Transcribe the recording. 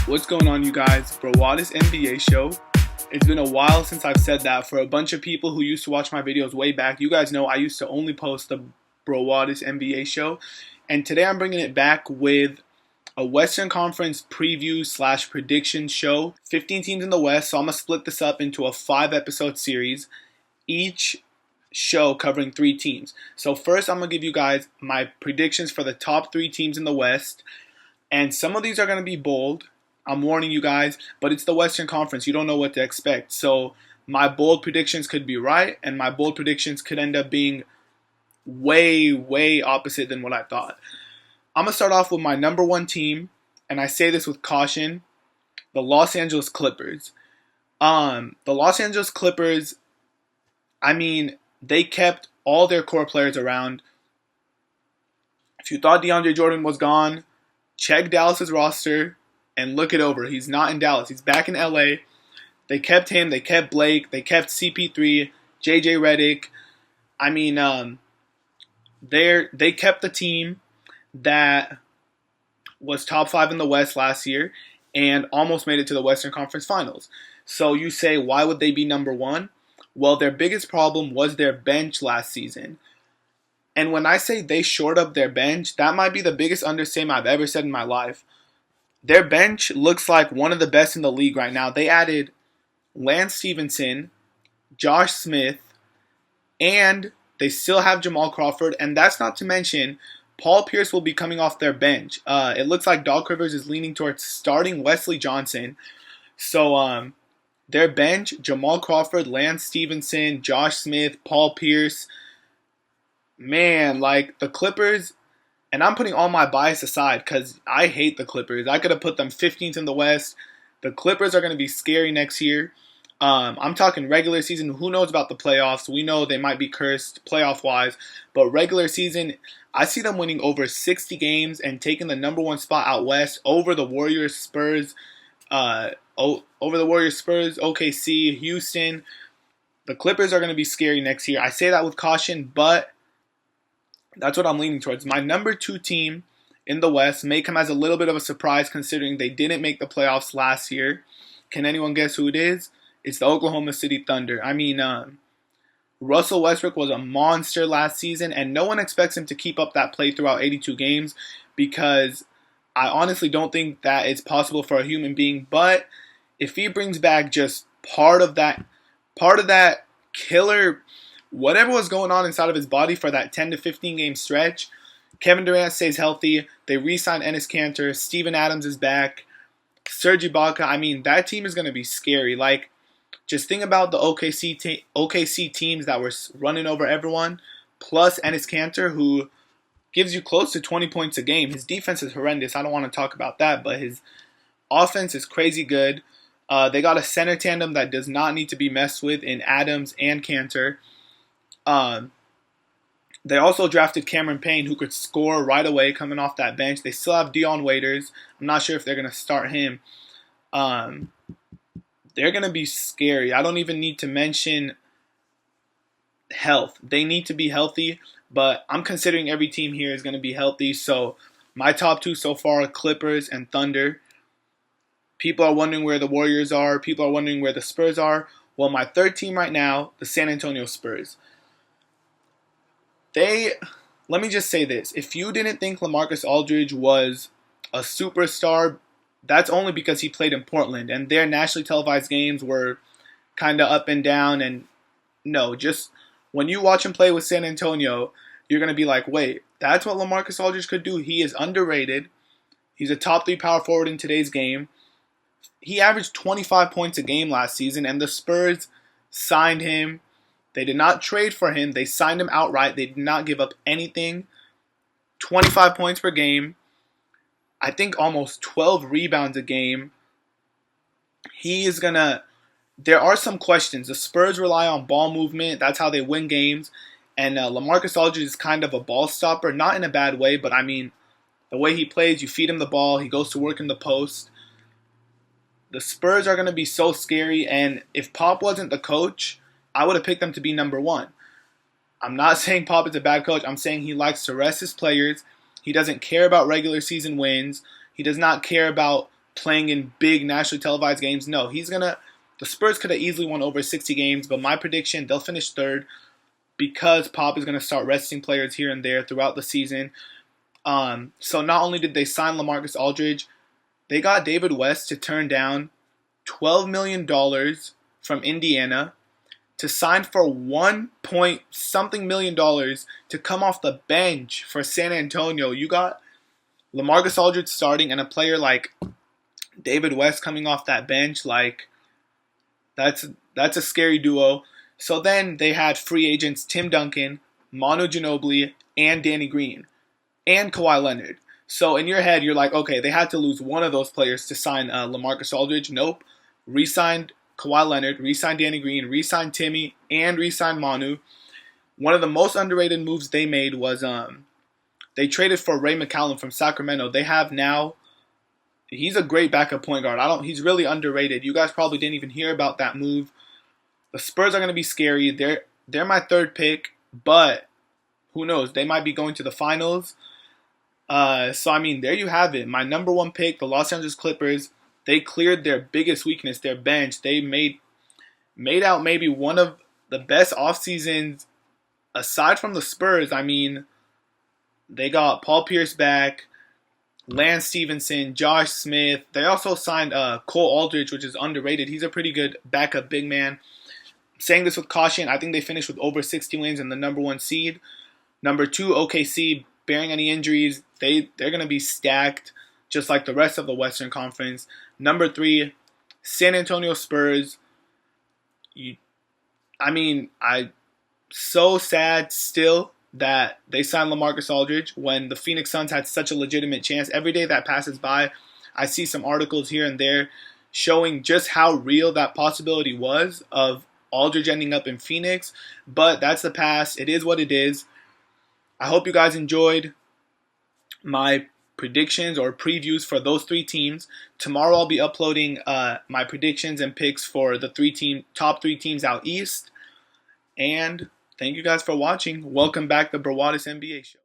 What's going on, you guys? Brawadis NBA show. It's been a while since I've said that. For a bunch of people who used to watch my videos way back, you guys know I used to only post the Brawadis NBA show. And today I'm bringing it back with a Western Conference preview / prediction show. 15 teams in the West, so I'm going to split this up into a 5-episode series. Each show covering 3 teams. So first I'm going to give you guys my predictions for the top 3 teams in the West. And some of these are going to be bold. I'm warning you guys, but it's the Western Conference. You don't know what to expect. So my bold predictions could be right, and my bold predictions could end up being way, way opposite than what I thought. I'm going to start off with my number 1 team, and I say this with caution, the Los Angeles Clippers. The Los Angeles Clippers, I mean, they kept all their core players around. If you thought DeAndre Jordan was gone, check Dallas's roster and look it over. He's not in Dallas. He's back in LA. They kept him. They kept Blake. They kept CP3, JJ Redick. I mean, they kept the team that was top 5 in the West last year and almost made it to the Western Conference Finals. So you say, why would they be number 1? Well, their biggest problem was their bench last season. And when I say they shored up their bench, that might be the biggest understatement I've ever said in my life. Their bench looks like one of the best in the league right now. They added Lance Stevenson, Josh Smith, and they still have Jamal Crawford. And that's not to mention, Paul Pierce will be coming off their bench. It looks like Doc Rivers is leaning towards starting Wesley Johnson. So their bench, Jamal Crawford, Lance Stevenson, Josh Smith, Paul Pierce. Man, like the Clippers, and I'm putting all my bias aside because I hate the Clippers. I could have put them 15th in the West. The Clippers are going to be scary next year. I'm talking regular season. Who knows about the playoffs? We know they might be cursed playoff-wise. But regular season, I see them winning over 60 games and taking the number 1 spot out West over the Warriors, Spurs, OKC, Houston. The Clippers are going to be scary next year. I say that with caution, but that's what I'm leaning towards. My number 2 team in the West may come as a little bit of a surprise considering they didn't make the playoffs last year. Can anyone guess who it is? It's the Oklahoma City Thunder. I mean, Russell Westbrook was a monster last season, and no one expects him to keep up that play throughout 82 games because I honestly don't think that it's possible for a human being. But if he brings back just part of that killer, whatever was going on inside of his body for that 10 to 15 game stretch, Kevin Durant stays healthy. They re-sign Enes Kanter. Steven Adams is back. Serge Ibaka. I mean, that team is going to be scary. Like, just think about the OKC teams that were running over everyone, plus Enes Kanter, who gives you close to 20 points a game. His defense is horrendous. I don't want to talk about that, but his offense is crazy good. They got a center tandem that does not need to be messed with in Adams and Kanter. They also drafted Cameron Payne, who could score right away coming off that bench. They still have Dion Waiters. I'm not sure if they're going to start him. They're going to be scary. I don't even need to mention health. They need to be healthy, but I'm considering every team here is going to be healthy. So my top 2 so far are Clippers and Thunder. People are wondering where the Warriors are. People are wondering where the Spurs are. Well, my 3rd team right now, the San Antonio Spurs. Let me just say this. If you didn't think LaMarcus Aldridge was a superstar, that's only because he played in Portland. And their nationally televised games were kind of up and down. And no, just when you watch him play with San Antonio, you're going to be like, wait, that's what LaMarcus Aldridge could do? He is underrated. He's a top 3 power forward in today's game. He averaged 25 points a game last season, and the Spurs signed him. They did not trade for him. They signed him outright. They did not give up anything. 25 points per game. I think almost 12 rebounds a game. There are some questions. The Spurs rely on ball movement. That's how they win games. And LaMarcus Aldridge is kind of a ball stopper. Not in a bad way, but I mean, the way he plays, you feed him the ball. He goes to work in the post. The Spurs are going to be so scary. And if Pop wasn't the coach, I would have picked them to be number 1. I'm not saying Pop is a bad coach. I'm saying he likes to rest his players. He doesn't care about regular season wins. He does not care about playing in big nationally televised games. No, the Spurs could have easily won over 60 games, but my prediction, they'll finish third because Pop is going to start resting players here and there throughout the season. So not only did they sign LaMarcus Aldridge, they got David West to turn down $12 million from Indiana to sign for 1 point something million dollars to come off the bench for San Antonio. You got LaMarcus Aldridge starting and a player like David West coming off that bench. Like, that's a scary duo. So then they had free agents Tim Duncan, Manu Ginobili, and Danny Green, and Kawhi Leonard. So in your head, you're like, okay, they had to lose one of those players to sign LaMarcus Aldridge. Nope. Re-signed Kawhi Leonard, re-signed Danny Green, re-signed Timmy, and re-signed Manu. One of the most underrated moves they made was they traded for Ray McCallum from Sacramento. They have now, he's a great backup point guard. He's really underrated. You guys probably didn't even hear about that move. The Spurs are going to be scary. They're my third pick, but who knows? They might be going to the finals. So, I mean, there you have it. My number one pick, the Los Angeles Clippers, they cleared their biggest weakness, their bench. They made out maybe one of the best off seasons aside from the Spurs. I mean, they got Paul Pierce back, Lance Stevenson, Josh Smith. They also signed Cole Aldridge, which is underrated. He's a pretty good backup big man. I'm saying this with caution. I think they finished with over 60 wins and the number one seed. Number two, OKC, bearing any injuries, they're going to be stacked just like the rest of the Western Conference. Number three, San Antonio Spurs. I'm so sad still that they signed LaMarcus Aldridge when the Phoenix Suns had such a legitimate chance. Every day that passes by, I see some articles here and there showing just how real that possibility was of Aldridge ending up in Phoenix. But that's the past. It is what it is. I hope you guys enjoyed my predictions or previews for those three teams. Tomorrow I'll be uploading my predictions and picks for the top three teams out east. And thank you guys for watching. Welcome back to Brawadis NBA Show.